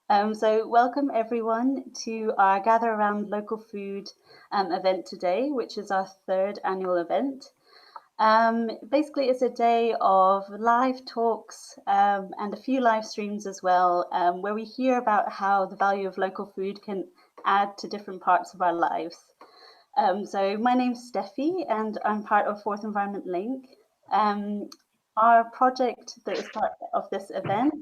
So welcome everyone to our Gather Around Local Food event today, which is our third annual event. Basically, it's a day of live talks and a few live streams as well, where we hear about how the value of local food can add to different parts of our lives. So my name's Steffi and I'm part of Forth Environment Link. Our project that is part of this event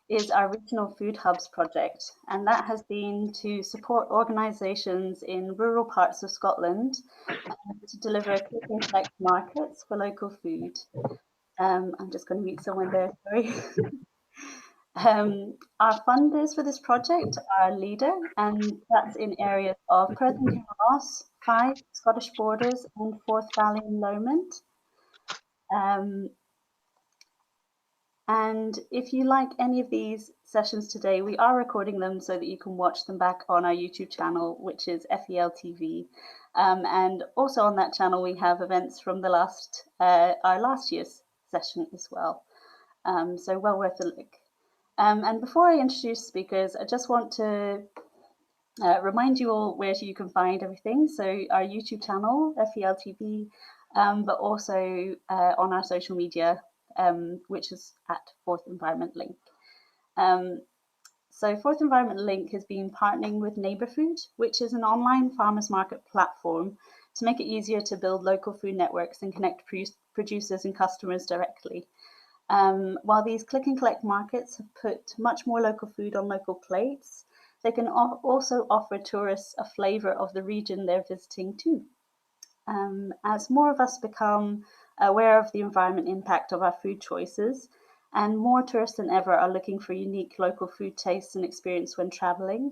is our Regional Food Hubs project, and that has been to support organisations in rural parts of Scotland to deliver click and collect markets for local food. I'm just going to mute someone there, sorry. Our funders for this project are Leader, and that's in areas of Perth Kinross, Fife, Scottish Borders, and Forth Valley Lomond. And if you like any of these sessions today, we are recording them so that you can watch them back on our YouTube channel, which is FEL TV. And also on that channel, we have events from the our last year's session as well. So well worth a look. And before I introduce speakers, I just want to remind you all where you can find everything. So our YouTube channel, FEL TV, but also on our social media, which is at Forth Environment Link. So Forth Environment Link has been partnering with NeighbourFood, which is an online farmers market platform to make it easier to build local food networks and connect producers and customers directly. While these click and collect markets have put much more local food on local plates, they can also offer tourists a flavour of the region they're visiting too. As more of us become aware of the environment impact of our food choices, and more tourists than ever are looking for unique local food tastes and experience when travelling,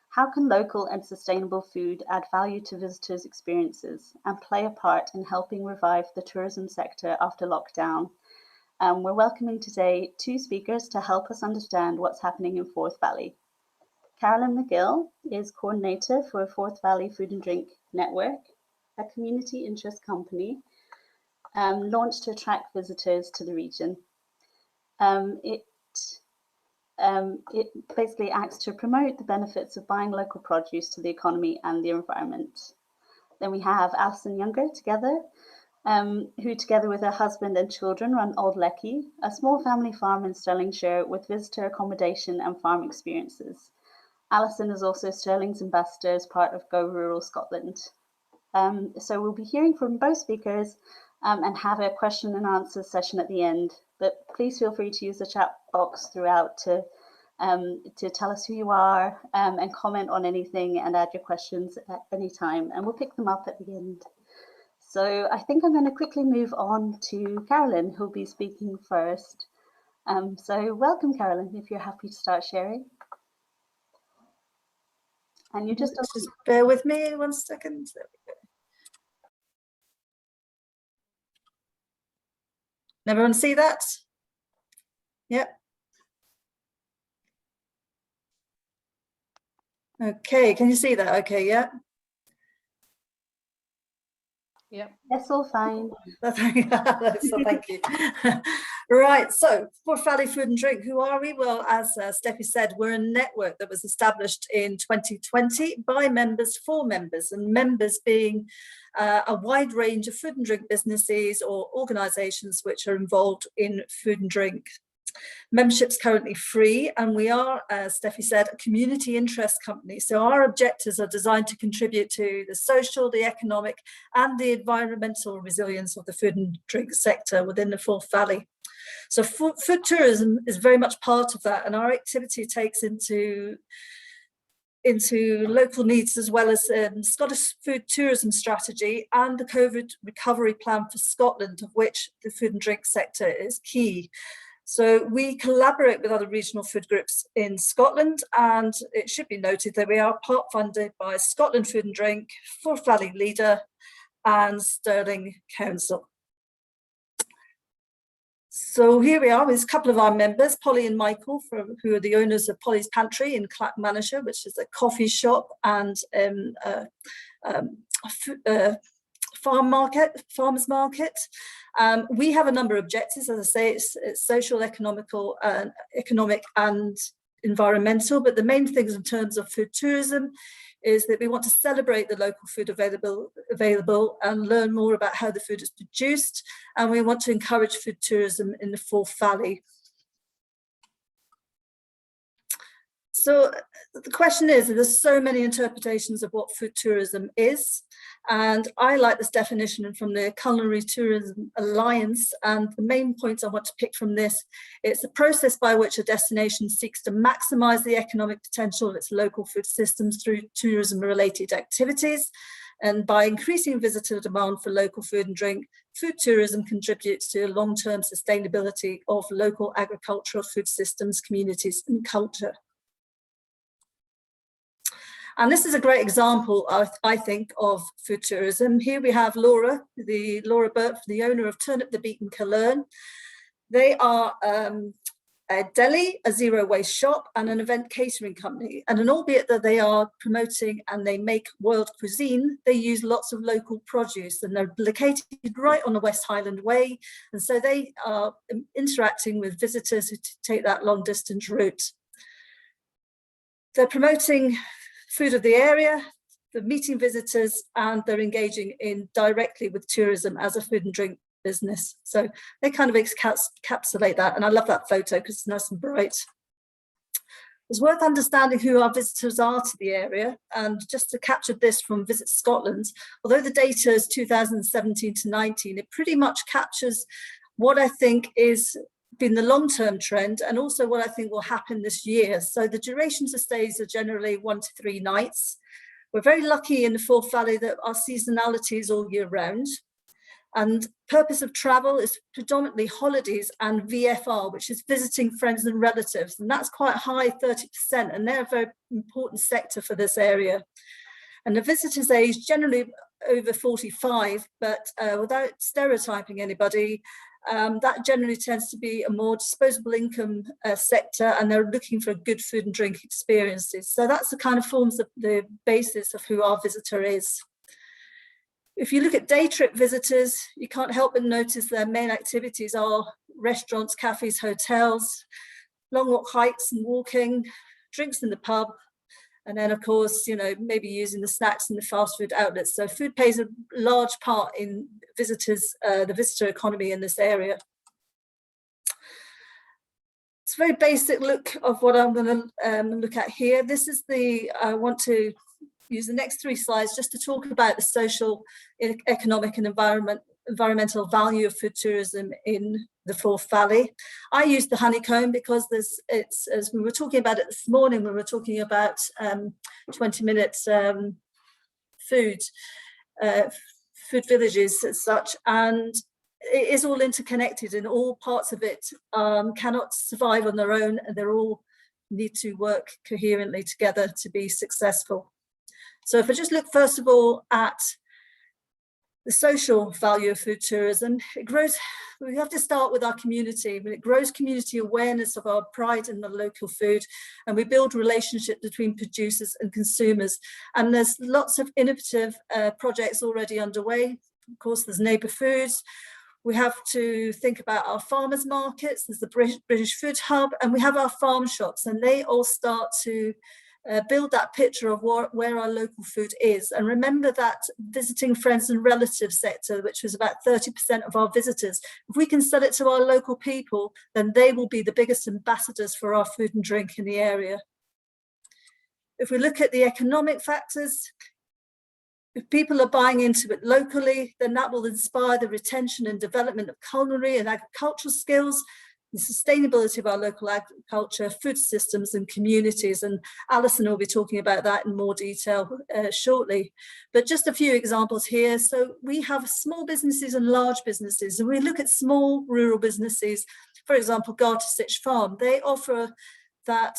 how can local and sustainable food add value to visitors' experiences and play a part in helping revive the tourism sector after lockdown? We're welcoming today two speakers to help us understand what's happening in Forth Valley. Carolyn McGill is coordinator for Forth Valley Food and Drink Network, a community interest company launched to attract visitors to the region. It basically acts to promote the benefits of buying local produce to the economy and the environment. Then we have Alison Younger who together with her husband and children run Old Leckie, a small family farm in Stirlingshire with visitor accommodation and farm experiences. Alison is also Stirling's ambassador as part of Go Rural Scotland. So we'll be hearing from both speakers and have a question and answer session at the end. But please feel free to use the chat box throughout to tell us who you are and comment on anything and add your questions at any time, and we'll pick them up at the end. So I think I'm going to quickly move on to Carolyn, who'll be speaking first. So welcome, Carolyn, if you're happy to start sharing. And you just bear with me 1 second. There we go. Everyone see that? Yep. Okay, can you see that? Okay, yeah. Yep, that's all fine. So thank you. Right, so Forth Valley Food and Drink, who are we? Well, as Steffi said, we're a network that was established in 2020 by members for members, and members being a wide range of food and drink businesses or organisations which are involved in food and drink. Membership's currently free, and we are, as Steffi said, a community interest company. So our objectives are designed to contribute to the social, the economic and the environmental resilience of the food and drink sector within the Forth Valley. So food tourism is very much part of that, and our activity takes into local needs, as well as Scottish food tourism strategy and the COVID recovery plan for Scotland, of which the food and drink sector is key. So we collaborate with other regional food groups in Scotland, and it should be noted that we are part funded by Scotland Food and Drink, Forth Valley Leader and Stirling Council. So here we are with a couple of our members, Polly and Michael, who are the owners of Polly's Pantry in Clackmannanshire, which is a coffee shop and farmers market. We have a number of objectives. As I say, it's social, economic and environmental, but the main things in terms of food tourism is that we want to celebrate the local food available and learn more about how the food is produced, and we want to encourage food tourism in the Forth Valley. So the question is, there's so many interpretations of what food tourism is, and I like this definition from the Culinary Tourism Alliance, and the main points I want to pick from this, it's a process by which a destination seeks to maximise the economic potential of its local food systems through tourism-related activities, and by increasing visitor demand for local food and drink, food tourism contributes to long-term sustainability of local agricultural food systems, communities and culture. And this is a great example, I think, of food tourism. Here we have Laura Burt, the owner of Turn Up the Beat in Cologne. They are a deli, a zero waste shop and an event catering company. And albeit that they are promoting and they make world cuisine, they use lots of local produce, and they're located right on the West Highland Way. And so they are interacting with visitors who take that long distance route. They're promoting food of the area, they're meeting visitors, and they're engaging in directly with tourism as a food and drink business. So they kind of encapsulate that, and I love that photo because it's nice and bright. It's worth understanding who our visitors are to the area, and just to capture this from Visit Scotland, although the data is 2017 to 19, it pretty much captures what I think is been the long-term trend, and also what I think will happen this year. So the durations of stays are generally 1 to 3 nights. We're very lucky in the Forth Valley that our seasonality is all year round. And purpose of travel is predominantly holidays and VFR, which is visiting friends and relatives. And that's quite high, 30%, and they're a very important sector for this area. And the visitor's age generally over 45, but without stereotyping anybody, that generally tends to be a more disposable income sector, and they're looking for good food and drink experiences. So that's the kind of forms of the basis of who our visitor is. If you look at day trip visitors, you can't help but notice their main activities are restaurants, cafes, hotels, long walk hikes and walking, drinks in the pub, and then, of course, you know, maybe using the snacks in the fast food outlets. So food plays a large part in visitors, the visitor economy in this area. It's a very basic look of what I'm going to look at here. This is I want to use the next 3 slides just to talk about the social, economic and environmental value of food tourism in the Forth Valley. I use the honeycomb because it's, as we were talking about it this morning, we were talking about 20 minutes food villages as such, and it is all interconnected, and all parts of it cannot survive on their own, and they all need to work coherently together to be successful. So if I just look first of all at the social value of food tourism, it grows, we have to start with our community. It grows community awareness of our pride in the local food, and we build relationships between producers and consumers. And there's lots of innovative projects already underway. Of course, there's NeighbourFood. We have to think about our farmers markets. There's the British Food Hub, and we have our farm shops, and they all start to build that picture of where our local food is. And remember that visiting friends and relatives sector, which was about 30% of our visitors, if we can sell it to our local people, then they will be the biggest ambassadors for our food and drink in the area. If we look at the economic factors, if people are buying into it locally, then that will inspire the retention and development of culinary and agricultural skills, the sustainability of our local agriculture, food systems and communities. And Alison will be talking about that in more detail shortly. But just a few examples here. So we have small businesses and large businesses, and we look at small rural businesses, for example, Garter Stitch Farm. They offer that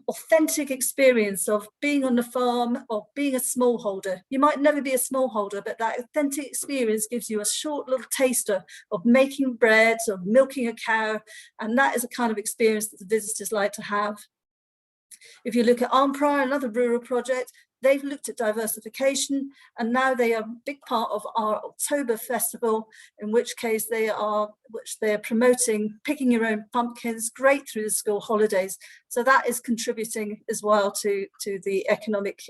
authentic experience of being on the farm or being a smallholder. You might never be a smallholder, but that authentic experience gives you a short little taster of making bread, of milking a cow, and that is a kind of experience that the visitors like to have. If you look at Armprior, another rural project, they've looked at diversification, and now they are a big part of our October festival, in which case they're promoting picking your own pumpkins, great through the school holidays. So that is contributing as well to the economic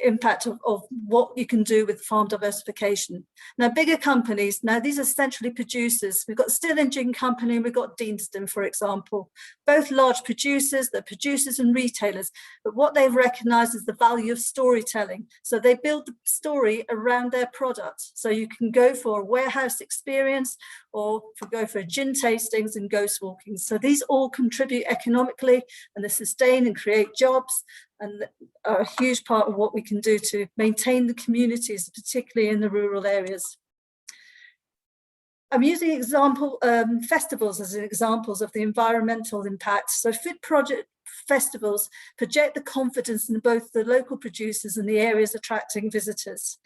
impact of what you can do with farm diversification. Now, bigger companies, now these are centrally producers. We've got Still and Gin Company, and we've got Deanston, for example, both large producers. They're producers and retailers, but what they've recognized is the value of storytelling. So they build the story around their product. So you can go for a warehouse experience, or go for gin tastings and ghost walking. So these all contribute economically, and they sustain and create jobs, and are a huge part of what we can do to maintain the communities, particularly in the rural areas. I'm using festivals as examples of the environmental impact. So food project festivals project the confidence in both the local producers and the areas attracting visitors.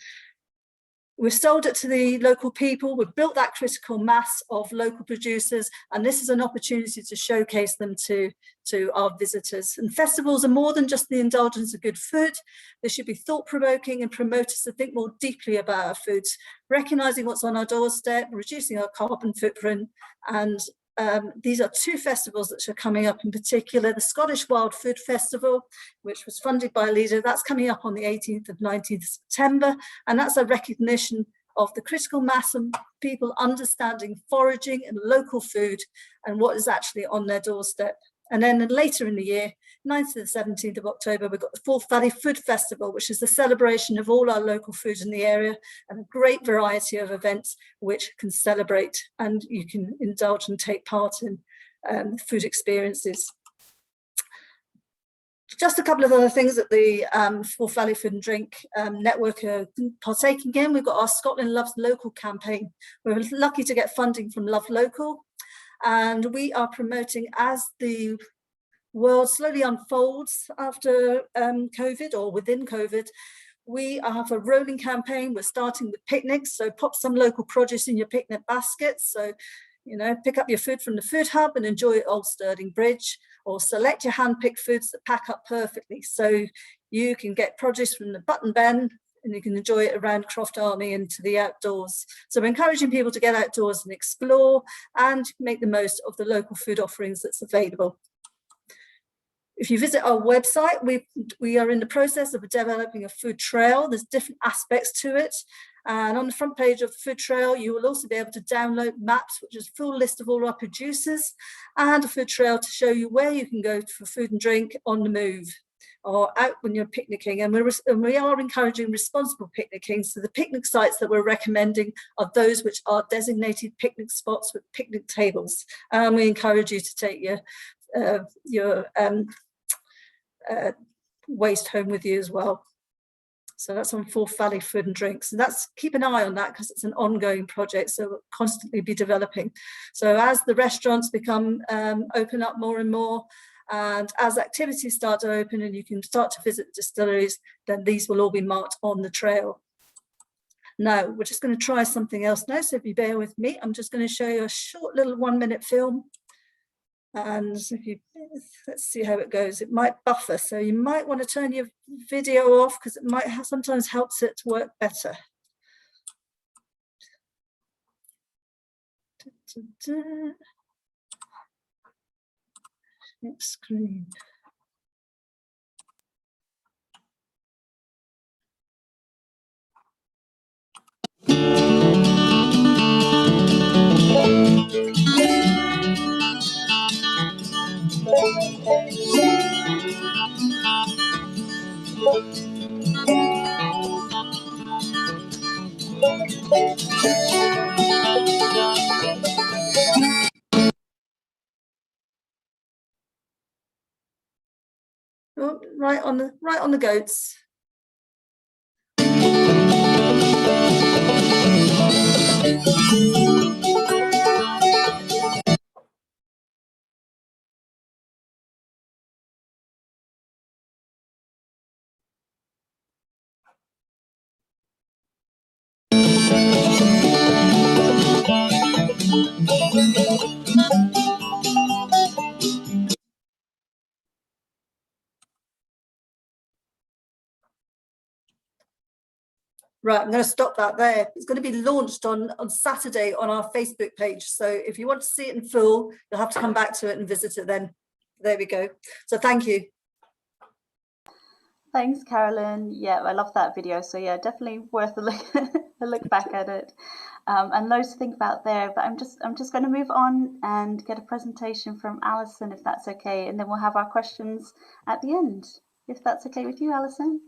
We've sold it to the local people, we've built that critical mass of local producers, and this is an opportunity to showcase them to our visitors. And festivals are more than just the indulgence of good food. They should be thought-provoking and promote us to think more deeply about our foods, recognising what's on our doorstep, reducing our carbon footprint. And these are two festivals that are coming up in particular. The Scottish Wild Food Festival, which was funded by Leader, that's coming up on the 18th of 19th September, and that's a recognition of the critical mass of people understanding foraging and local food and what is actually on their doorstep. And then later in the year, 9th to the 17th of October, we've got the Forth Valley Food Festival, which is the celebration of all our local food in the area, and a great variety of events which can celebrate and you can indulge and take part in food experiences. Just a couple of other things that the Forth Valley Food and Drink Network are partaking in. We've got our Scotland Loves Local campaign. We're lucky to get funding from Love Local, and we are promoting, as the world slowly unfolds after COVID or within COVID, we have a rolling campaign. We're starting with picnics, so pop some local produce in your picnic baskets. So, you know, pick up your food from the food hub and enjoy it at Old Stirling Bridge, or select your hand-picked foods that pack up perfectly. So you can get produce from the Button Ben, and you can enjoy it around Croft Army and to the outdoors. So we're encouraging people to get outdoors and explore and make the most of the local food offerings that's available. If you visit our website, we are in the process of developing a food trail. There's different aspects to it. And on the front page of the food trail, you will also be able to download maps, which is a full list of all our producers, and a food trail to show you where you can go for food and drink on the move or out when you're picnicking. And we are encouraging responsible picnicking. So the picnic sites that we're recommending are those which are designated picnic spots with picnic tables. And we encourage you to take your waste home with you as well. So that's on Forth Valley Food and Drinks. And keep an eye on that because it's an ongoing project, so we'll constantly be developing. So as the restaurants open up more and more, and as activities start to open and you can start to visit the distilleries, then these will all be marked on the trail. Now, we're just going to try something else now. So if you bear with me, I'm just going to show you a short little 1-minute film. And let's see how it goes. It might buffer, so you might want to turn your video off because it might sometimes helps it to work better. Next screen. Oh, right on the goats. Right, I'm going to stop that there. It's going to be launched on Saturday on our Facebook page. So if you want to see it in full, you'll have to come back to it and visit it then. There we go. So thank you. Thanks, Carolyn. Yeah, I love that video. So yeah, definitely worth a look, a look back at it, and loads to think about there. But I'm just going to move on and get a presentation from Alison, if that's okay, and then we'll have our questions at the end, if that's okay with you, Alison.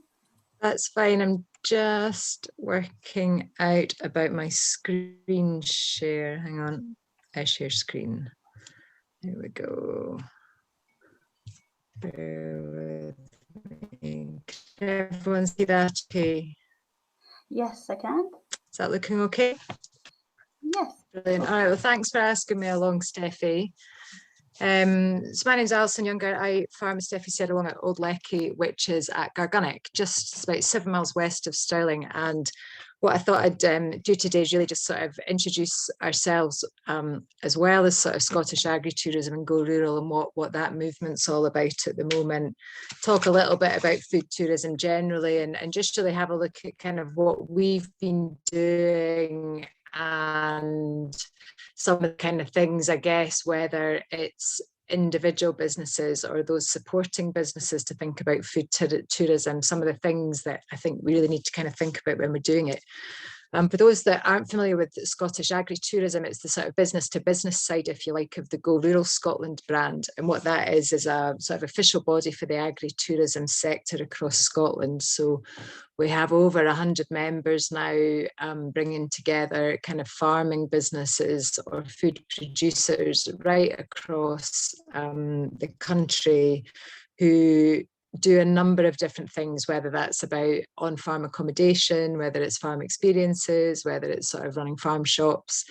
That's fine. I'm just working out about my screen share. Hang on, I share screen. There we go. Bear with me. Can everyone see that okay? Yes, I can. Is that looking okay? Yes. Brilliant. All right, well, thanks for asking me along, Steffi. So my name's Alison Younger. I farm, as Steffi said, along at Old Leckie, which is at Gargunnock, just about 7 miles west of Stirling. And what I thought I'd do today is really just sort of introduce ourselves, as well as sort of Scottish agri-tourism and go rural, and what that movement's all about at the moment. Talk a little bit about food tourism generally, and just really have a look at kind of what we've been doing and some of the kind of things, I guess, whether it's individual businesses or those supporting businesses, to think about food tourism, some of the things that I think we really need to kind of think about when we're doing it. For those that aren't familiar with Scottish agri-tourism, it's the sort of business-to-business side, if you like, of the Go Rural Scotland brand. And what that is a sort of official body for the agri-tourism sector across Scotland. So we have over 100 members now, bringing together kind of farming businesses or food producers right across the country, who do a number of different things, whether that's about on-farm accommodation, whether it's farm experiences, whether it's sort of running farm shops.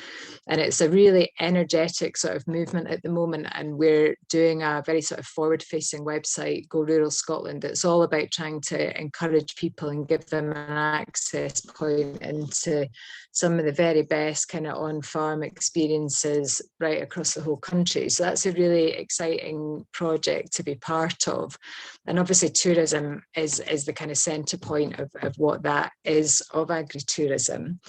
And it's a really energetic sort of movement at the moment. And we're doing a very sort of forward-facing website, Go Rural Scotland. It's all about trying to encourage people and give them an access point into some of the very best kind of on-farm experiences right across the whole country. So that's a really exciting project to be part of. And obviously tourism is the kind of centre point of what that is, of agri-tourism.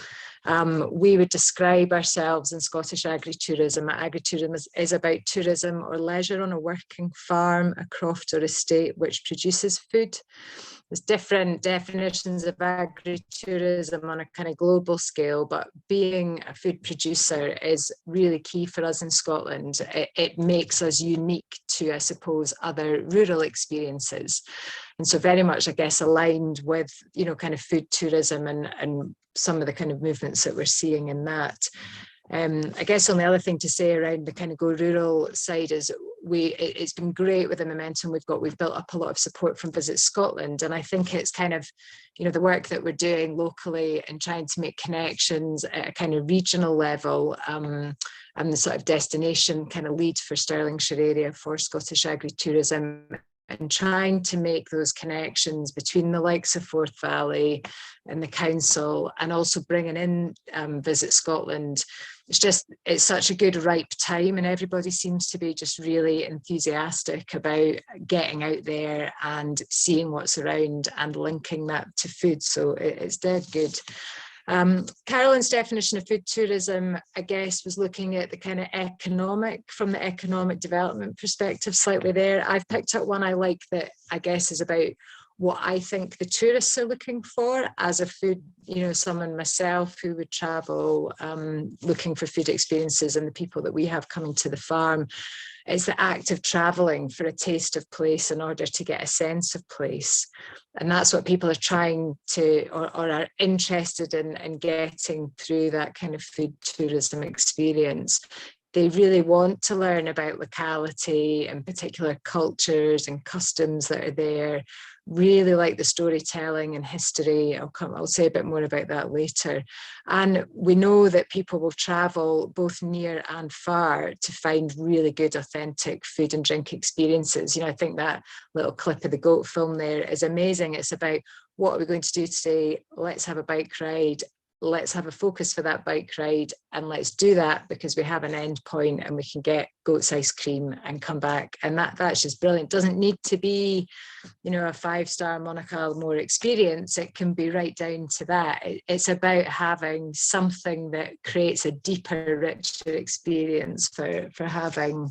We would describe ourselves in Scottish agri-tourism. Agri-tourism is about tourism or leisure on a working farm, a croft or estate which produces food. There's different definitions of agri-tourism on a kind of global scale, but being a food producer is really key for us in Scotland. It makes us unique to, I suppose, other rural experiences. And so very much, I guess, aligned with, you know, kind of food tourism and some of the kind of movements that we're seeing in that. I guess on the other thing to say around the kind of Go Rural side is it's been great with the momentum we've got. We've built up a lot of support from Visit Scotland, and I think it's kind of, you know, the work that we're doing locally and trying to make connections at a kind of regional level. I'm the sort of destination kind of lead for Stirlingshire area for Scottish agri-tourism, and trying to make those connections between the likes of Forth Valley and the council, and also bringing in Visit Scotland. It's such a good ripe time, and everybody seems to be just really enthusiastic about getting out there and seeing what's around and linking that to food. So it's dead good. Carolyn's definition of food tourism, I guess, was looking at the kind of from the economic development perspective slightly there. I've picked up one I like that I guess is about what I think the tourists are looking for as a food, you know, someone myself who would travel looking for food experiences, and the people that we have coming to the farm. It's the act of travelling for a taste of place in order to get a sense of place. And that's what people are trying to, or are interested in getting through that kind of food tourism experience. They really want to learn about locality and particular cultures and customs that are there. Really like the storytelling and history. I'll say a bit more about that later. And we know that people will travel both near and far to find really good, authentic food and drink experiences. You know, I think that little clip of the goat film there is amazing. It's about, what are we going to do today? Let's have a bike ride. let's have a focus for that bike ride, and let's do that because we have an end point and we can get goat's ice cream and come back. And that's just brilliant. Doesn't need to be, you know, a 5-star Monaco Almore experience. It can be right down to that. It's about having something that creates a deeper, richer experience for having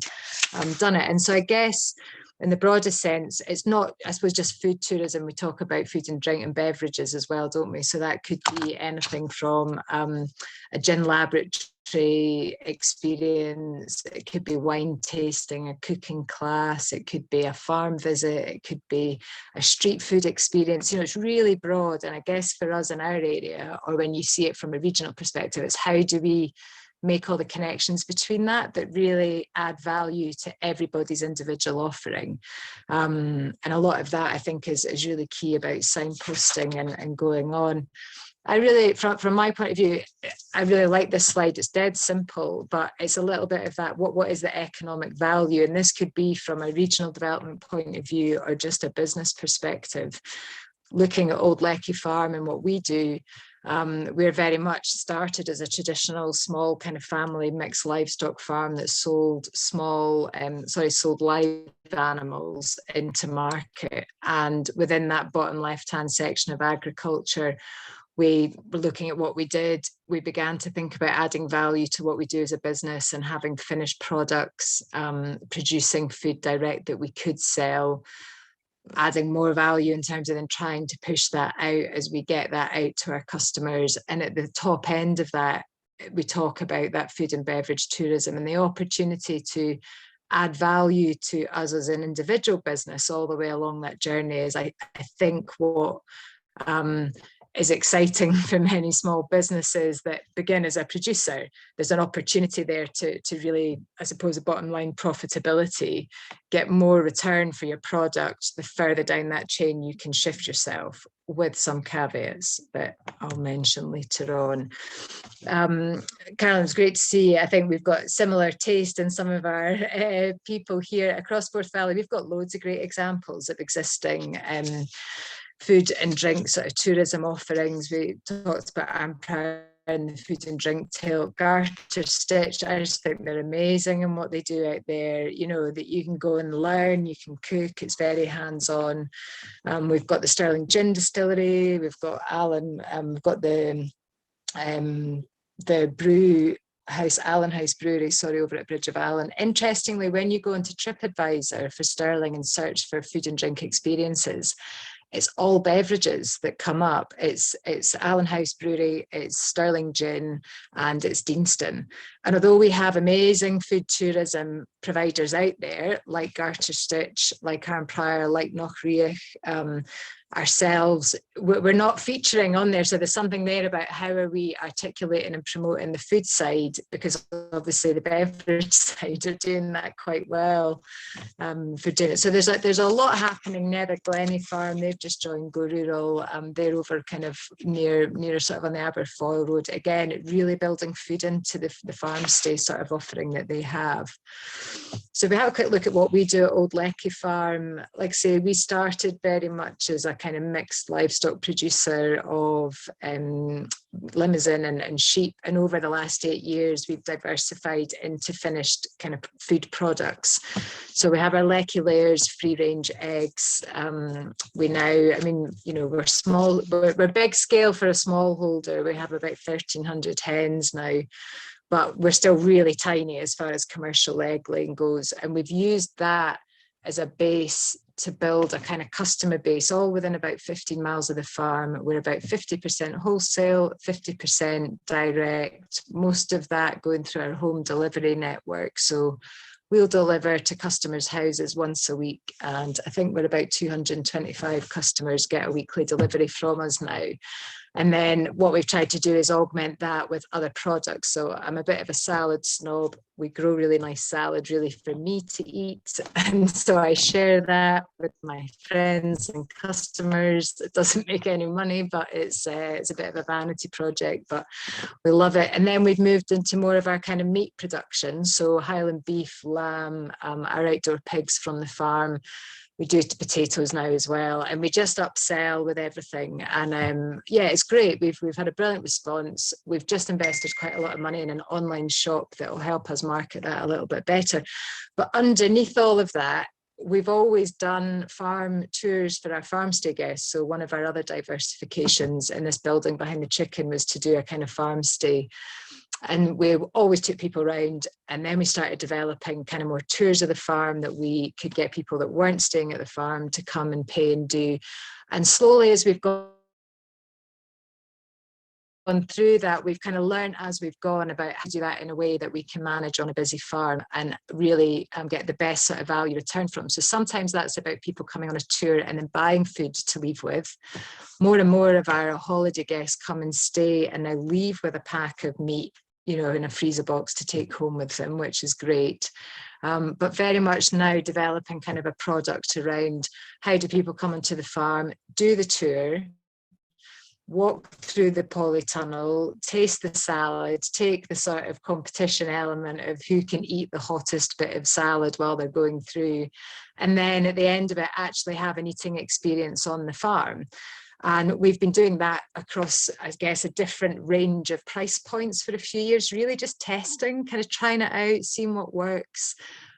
done it. And so I guess in the broader sense, it's not, I suppose, just food tourism. We talk about food and drink and beverages as well, don't we? So that could be anything from a gin laboratory experience, it could be wine tasting, a cooking class, it could be a farm visit, it could be a street food experience. You know, it's really broad. And I guess for us in our area, or when you see it from a regional perspective, it's how do we make all the connections between that really add value to everybody's individual offering. And a lot of that, I think, is really key about signposting and going on. I really, from my point of view, I really like this slide. It's dead simple, but it's a little bit of that, what is the economic value? And this could be from a regional development point of view or just a business perspective. Looking at Old Leckie Farm and what we do, we're very much started as a traditional small kind of family mixed livestock farm that sold live animals into market. And within that bottom left-hand section of agriculture, we were looking at what we did. We began to think about adding value to what we do as a business and having finished products, producing food direct that we could sell, adding more value in terms of then trying to push that out as we get that out to our customers. And at the top end of that, we talk about that food and beverage tourism and the opportunity to add value to us as an individual business all the way along that journey is, I think, what is exciting for many small businesses that begin as a producer. There's an opportunity there to really, I suppose, a bottom line profitability, get more return for your product the further down that chain you can shift yourself, with some caveats that I'll mention later on. Carolyn, it's great to see. I think we've got similar taste in some of our people here across Forth Valley. We've got loads of great examples of existing food and drink sort of tourism offerings. We talked about Empire and the food and drink tail, Garter Stitch. I just think they're amazing in what they do out there. You know, that you can go and learn, you can cook, it's very hands-on. We've got the Sterling Gin Distillery, we've got Alan, we've got the brew house, Allen House Brewery, over at Bridge of Allen. Interestingly, when you go into TripAdvisor for Sterling and search for food and drink experiences, it's all beverages that come up. It's Allen House Brewery, it's Sterling Gin, and it's Deanston. And although we have amazing food tourism providers out there, like Garter Stitch, like Empire, like Knockreach, ourselves, we're not featuring on there. So there's something there about how are we articulating and promoting the food side, because obviously the beverage side are doing that quite well for doing it. So there's a lot happening. Nether Glennie Farm, they've just joined Go Rural. They're over kind of near sort of on the Aberfoyle Road. Again, really building food into the farm stay sort of offering that they have. So if we have a quick look at what we do at Old Leckie Farm, like I say, we started very much as a kind of mixed livestock producer of limousin and sheep, and over the last 8 years we've diversified into finished kind of food products. So we have our Leckie Layers free range eggs. We now, I mean, you know, we're small, we're big scale for a smallholder. We have about 1,300 hens now, but we're still really tiny as far as commercial egg laying goes. And we've used that as a base to build a kind of customer base, all within about 15 miles of the farm. We're about 50% wholesale, 50% direct, most of that going through our home delivery network. So we'll deliver to customers' houses once a week. And I think we're about 225 customers get a weekly delivery from us now. And then what we've tried to do is augment that with other products. So I'm a bit of a salad snob. We grow really nice salad really for me to eat. And so I share that with my friends and customers. It doesn't make any money, but it's a bit of a vanity project, but we love it. And then we've moved into more of our kind of meat production. So Highland beef, lamb, our outdoor pigs from the farm. We do potatoes now as well, and we just upsell with everything. And yeah, it's great. We've had a brilliant response. We've just invested quite a lot of money in an online shop that will help us market that a little bit better. But underneath all of that, we've always done farm tours for our farm stay guests. So one of our other diversifications in this building behind the chicken was to do a kind of farm stay. And we always took people around, and then we started developing kind of more tours of the farm that we could get people that weren't staying at the farm to come and pay and do. And slowly, as we've gone through that, we've kind of learned as we've gone about how to do that in a way that we can manage on a busy farm and really get the best sort of value return from. So sometimes that's about people coming on a tour and then buying food to leave with. More and more of our holiday guests come and stay and now leave with a pack of meat, you know, in a freezer box to take home with them, which is great. But very much now developing kind of a product around how do people come onto the farm, do the tour, walk through the polytunnel, taste the salad, take the sort of competition element of who can eat the hottest bit of salad while they're going through. And then at the end of it, actually have an eating experience on the farm. And we've been doing that across, I guess, a different range of price points for a few years, really just testing, kind of trying it out, seeing what works.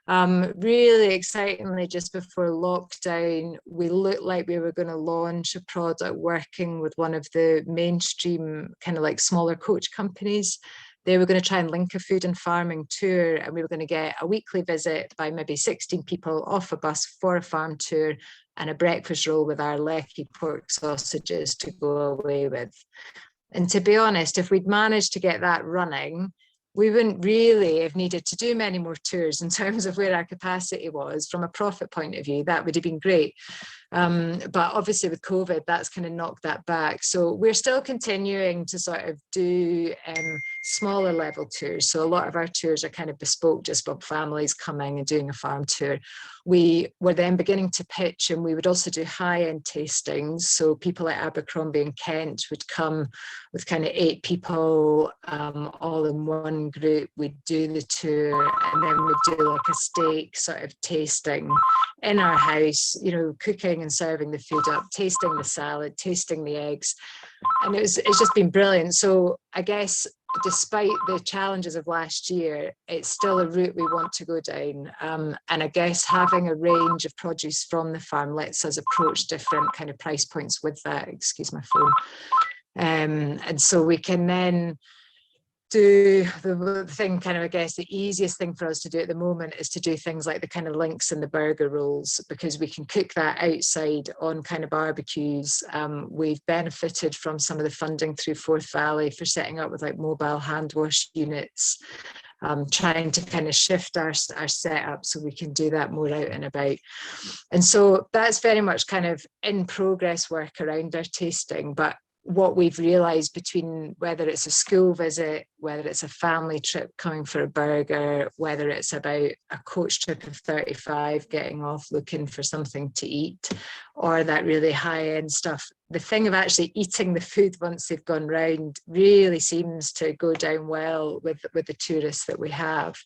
Really excitingly, just before lockdown, we looked like we were going to launch a product working with one of the mainstream kind of like smaller coach companies. They were going to try and link a food and farming tour, and we were going to get a weekly visit by maybe 16 people off a bus for a farm tour and a breakfast roll with our Leckie pork sausages to go away with. And to be honest, if we'd managed to get that running, we wouldn't really have needed to do many more tours in terms of where our capacity was from a profit point of view. That would have been great. But obviously with COVID, that's kind of knocked that back. So we're still continuing to sort of do smaller level tours. So a lot of our tours are kind of bespoke, just for families coming and doing a farm tour. We were then beginning to pitch, and we would also do high-end tastings. So people like Abercrombie and Kent would come with kind of 8 people all in one group. We'd do the tour, and then we'd do like a steak sort of tasting in our house, you know, cooking and serving the food up, tasting the salad, tasting the eggs. And it's just been brilliant. So I guess despite the challenges of last year, it's still a route we want to go down. And I guess having a range of produce from the farm lets us approach different kind of price points with that. Excuse my phone. And so we can then do the thing, kind of, I guess the easiest thing for us to do at the moment is to do things like the kind of links and the burger rolls, because we can cook that outside on kind of barbecues. We've benefited from some of the funding through Forth Valley for setting up with like mobile hand wash units, trying to kind of shift our setup so we can do that more out and about. And so that's very much kind of in progress work around our tasting. But what we've realised, between whether it's a school visit, whether it's a family trip coming for a burger, whether it's about a coach trip of 35 getting off looking for something to eat, or that really high-end stuff, the thing of actually eating the food once they've gone round really seems to go down well with the tourists that we have.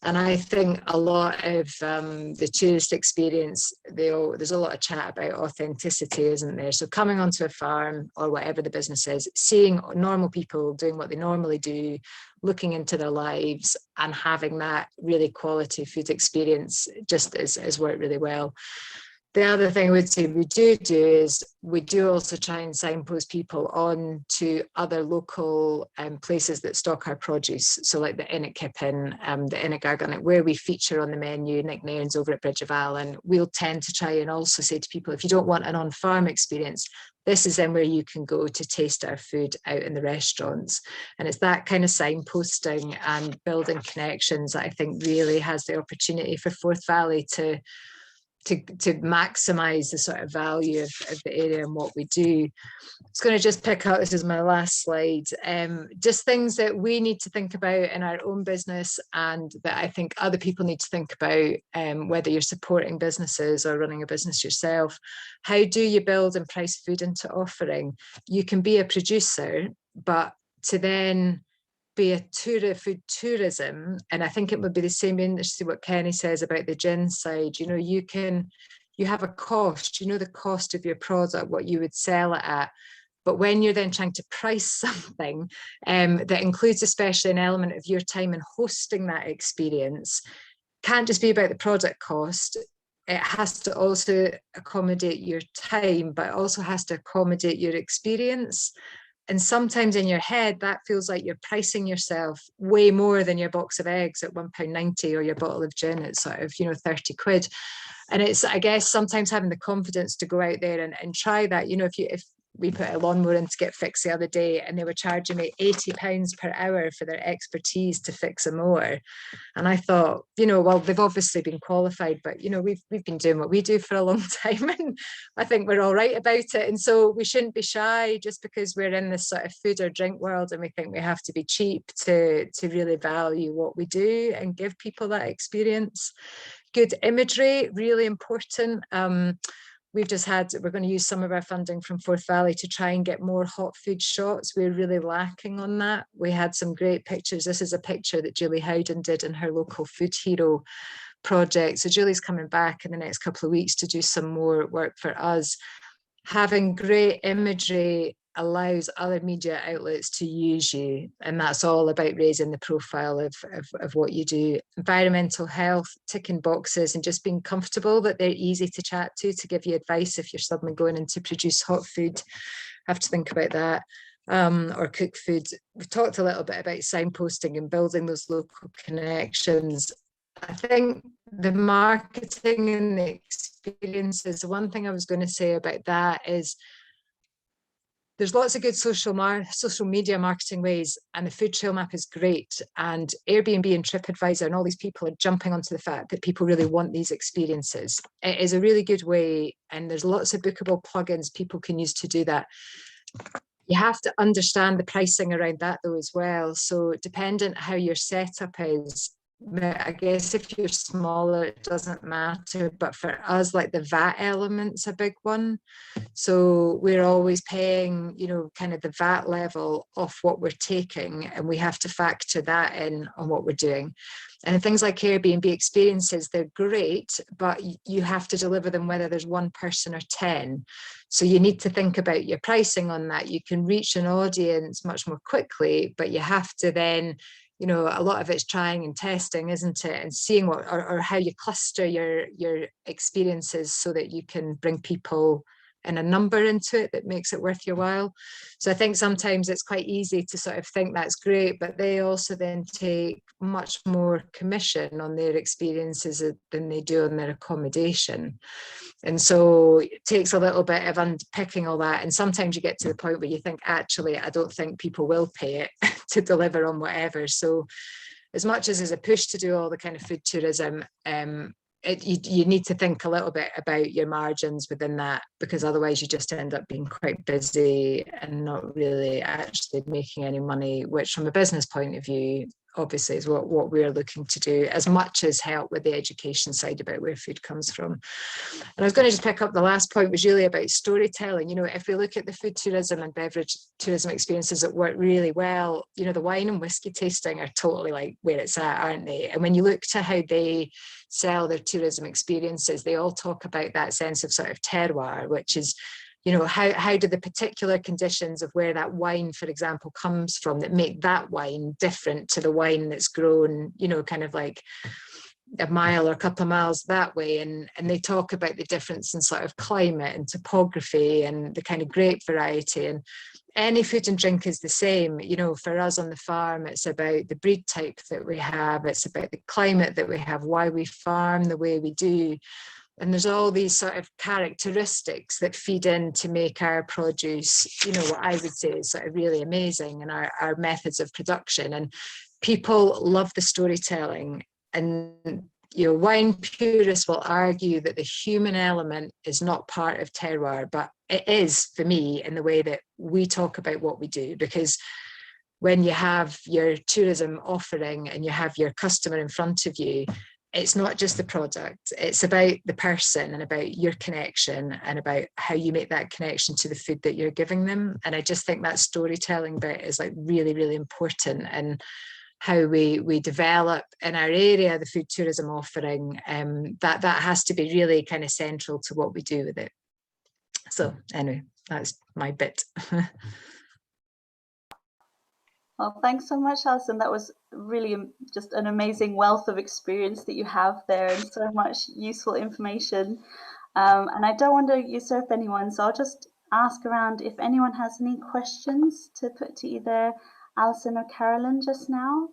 And I think a lot of the tourist experience, there's a lot of chat about authenticity, isn't there? So coming onto a farm or whatever the business is, seeing normal people doing what they normally do, looking into their lives and having that really quality food experience just has worked really well. The other thing I would say we do is we do also try and signpost people on to other local places that stock our produce. So like the Inn at Kippen, the Inn at Gargunnock, where we feature on the menu, Nick Nairn's over at Bridge of Allen, we'll tend to try and also say to people, if you don't want an on-farm experience, this is then where you can go to taste our food out in the restaurants. And it's that kind of signposting and building connections that I think really has the opportunity for Forth Valley to maximise the sort of value of the area and what we do. I was going to just pick out, this is my last slide, just things that we need to think about in our own business and that I think other people need to think about, whether you're supporting businesses or running a business yourself. How do you build and price food into offering? You can be a producer, but to then be a food tourism, and I think it would be the same industry what Kenny says about the gin side. You know, you can you have a cost, you know the cost of your product, what you would sell it at. But when you're then trying to price something that includes especially an element of your time in hosting that experience, can't just be about the product cost. It has to also accommodate your time, but it also has to accommodate your experience. And sometimes in your head, that feels like you're pricing yourself way more than your box of eggs at £1.90 or your bottle of gin at sort of, 30 quid. And it's, I guess, sometimes having the confidence to go out there and try that. If we put a lawnmower in to get fixed the other day and they were charging me £80 per hour for their expertise to fix a mower. And I thought, well, they've obviously been qualified, but, we've been doing what we do for a long time. And I think we're all right about it. And so we shouldn't be shy just because we're in this sort of food or drink world and we think we have to be cheap to really value what we do and give people that experience. Good imagery, really important. We're going to use some of our funding from Forth Valley to try and get more hot food shots. We're really lacking on that. We had some great pictures. This is a picture that Julie Howden did in her local Food Hero project. So Julie's coming back in the next couple of weeks to do some more work for us. Having great imagery allows other media outlets to use you, and that's all about raising the profile of what you do. Environmental health, ticking boxes and just being comfortable that they're easy to chat to give you advice if you're suddenly going in to produce hot food. Have to think about that. Or cook food. We've talked a little bit about signposting and building those local connections. I think the marketing and the experiences, the one thing I was going to say about that is there's lots of good social media marketing ways, and the food trail map is great. And Airbnb and TripAdvisor and all these people are jumping onto the fact that people really want these experiences. It is a really good way, and there's lots of bookable plugins people can use to do that. You have to understand the pricing around that though as well. So dependent how your setup is, I guess if you're smaller, it doesn't matter. But for us, like the VAT element's a big one. So we're always paying, kind of the VAT level off what we're taking, and we have to factor that in on what we're doing. And things like Airbnb experiences, they're great, but you have to deliver them whether there's one person or 10. So you need to think about your pricing on that. You can reach an audience much more quickly, but you have to then, a lot of it's trying and testing, isn't it? And seeing what or how you cluster your experiences so that you can bring people and a number into it that makes it worth your while. So I think sometimes it's quite easy to sort of think that's great, but they also then take much more commission on their experiences than they do on their accommodation. And so it takes a little bit of unpicking all that. And sometimes you get to the point where you think, actually, I don't think people will pay it to deliver on whatever. So as much as there's a push to do all the kind of food tourism, you need to think a little bit about your margins within that, because otherwise you just end up being quite busy and not really actually making any money, which from a business point of view, obviously is what we're looking to do, as much as help with the education side about where food comes from. And I was going to just pick up the last point was really about storytelling. If we look at the food tourism and beverage tourism experiences that work really well, the wine and whiskey tasting are totally like where it's at, aren't they? And when you look to how they sell their tourism experiences, they all talk about that sense of sort of terroir, which is, how do the particular conditions of where that wine, for example, comes from that make that wine different to the wine that's grown, kind of like a mile or a couple of miles that way. And they talk about the difference in sort of climate and topography and the kind of grape variety. And any food and drink is the same. For us on the farm, it's about the breed type that we have. It's about the climate that we have, why we farm the way we do. And there's all these sort of characteristics that feed in to make our produce, what I would say is sort of really amazing, and our methods of production. And people love the storytelling. And, wine purists will argue that the human element is not part of terroir, but it is for me in the way that we talk about what we do. Because when you have your tourism offering and you have your customer in front of you, it's not just the product, it's about the person and about your connection and about how you make that connection to the food that you're giving them. And I just think that storytelling bit is like really, really important. And how we develop in our area the food tourism offering, that has to be really kind of central to what we do with it. So anyway, that's my bit. Well, thanks so much, Alison. That was really just an amazing wealth of experience that you have there, and so much useful information. And I don't want to usurp anyone, so I'll just ask around if anyone has any questions to put to either Alison or Carolyn just now,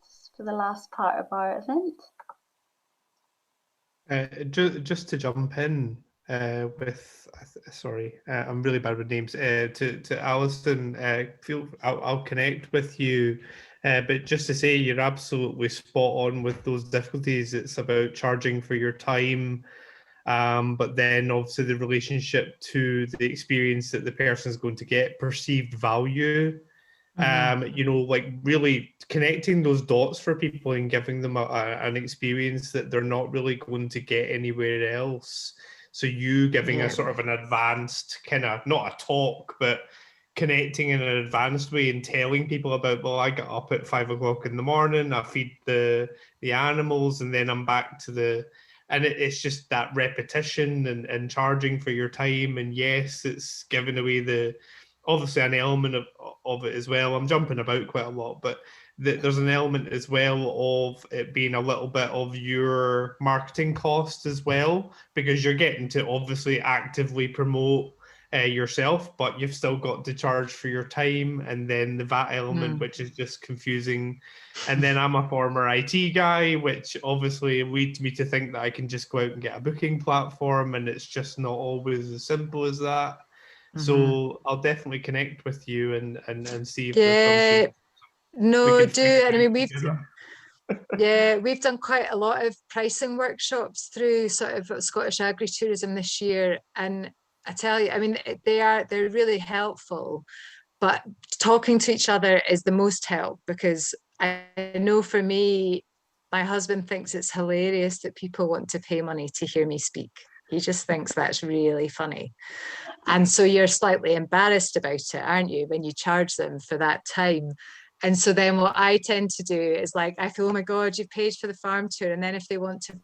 just for the last part of our event. Just to jump in with, sorry, I'm really bad with names. To Alison, I'll connect with you, but just to say you're absolutely spot on with those difficulties. It's about charging for your time, but then obviously the relationship to the experience that the person is going to get, perceived value. You know, like really connecting those dots for people and giving them an experience that they're not really going to get anywhere else. So you giving a sort of an advanced kind of, not a talk, but connecting in an advanced way and telling people about, well, I get up at 5 o'clock in the morning, I feed the animals, and then I'm back to the, and it's just that repetition and charging for your time. And yes, it's giving away obviously an element of it as well. I'm jumping about quite a lot, but there's an element as well of it being a little bit of your marketing cost as well, because you're getting to obviously actively promote yourself, but you've still got to charge for your time, and then the VAT element, which is just confusing. And then I'm a former IT guy, which obviously leads me to think that I can just go out and get a booking platform, and it's just not always as simple as that. So I'll definitely connect with you and see if there's something. No, do. And I mean, we've done quite a lot of pricing workshops through sort of Scottish Agri tourism this year, and I tell you, I mean, they're really helpful, but talking to each other is the most help, because I know for me, my husband thinks it's hilarious that people want to pay money to hear me speak. He just thinks that's really funny. And so you're slightly embarrassed about it, aren't you, when you charge them for that time? And so then what I tend to do is, like, I feel, oh my God, you've paid for the farm tour. And then if they want to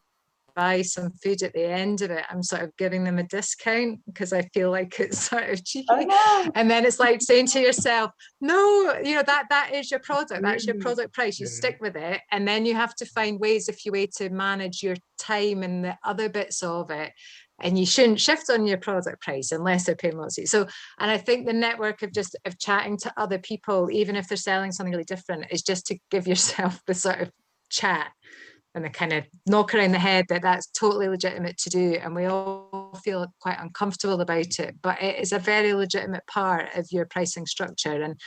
buy some food at the end of it, I'm sort of giving them a discount, because I feel like it's sort of cheeky. Oh, no. And then it's like saying to yourself, no, you know, that is your product. That's your product price. You stick with it. And then you have to find ways, if you way, to manage your time and the other bits of it. And you shouldn't shift on your product price unless they're paying lots. So, and I think the network of chatting to other people, even if they're selling something really different, is just to give yourself the sort of chat and the kind of knock around the head that that's totally legitimate to do. And we all feel quite uncomfortable about it, but it is a very legitimate part of your pricing structure. And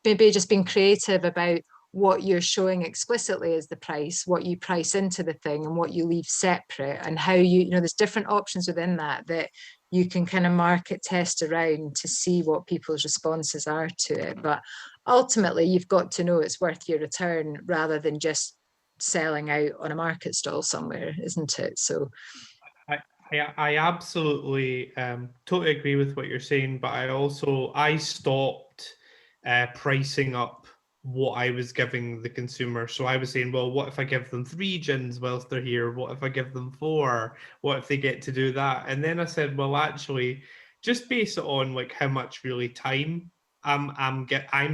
maybe just being creative about what you're showing explicitly as the price, what you price into the thing, and what you leave separate, and how you know, there's different options within that you can kind of market test around to see what people's responses are to it. But ultimately, you've got to know it's worth your return, rather than just selling out on a market stall somewhere, isn't it? So I absolutely totally agree with what you're saying, but I stopped pricing up what I was giving the consumer. So I was saying, well, what if I give them 3 gins whilst they're here? What if I give them 4? What if they get to do that? And then I said, well, actually, just base it on like how much really time I'm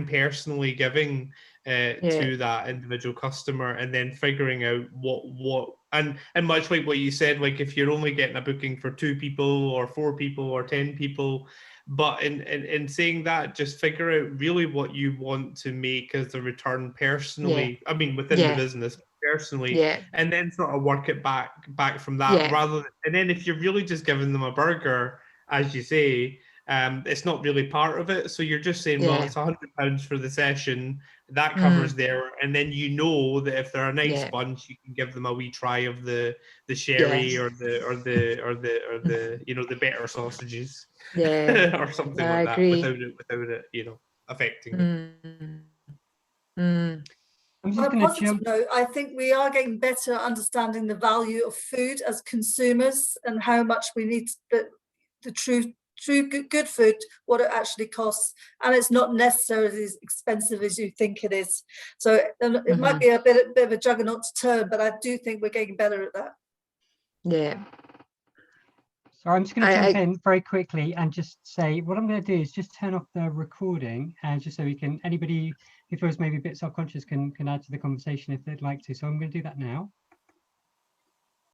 personally giving to that individual customer, and then figuring out what and much like what you said, like if you're only getting a booking for 2 people or 4 people or 10 people. But in saying that, just figure out really what you want to make as a return personally. I mean, within the business personally, and then sort of work it back from that. And then if you're really just giving them a burger, as you say, it's not really part of it. So you're just saying, well, it's £100 for the session. That covers there, and then you know that if they're a nice bunch, you can give them a wee try of the sherry or the you know, the better sausages, or something like that, without it you know, affecting them. On a positive note, I think we are getting better at understanding the value of food as consumers, and how much we need the true true good food, what it actually costs, and it's not necessarily as expensive as you think it is. So it might be a bit of a juggernaut to turn, but I do think we're getting better at that. Yeah. So I'm just going to jump in very quickly and just say what I'm going to do is just turn off the recording, and just so we can, anybody who feels maybe a bit self-conscious can add to the conversation if they'd like to. So I'm going to do that now.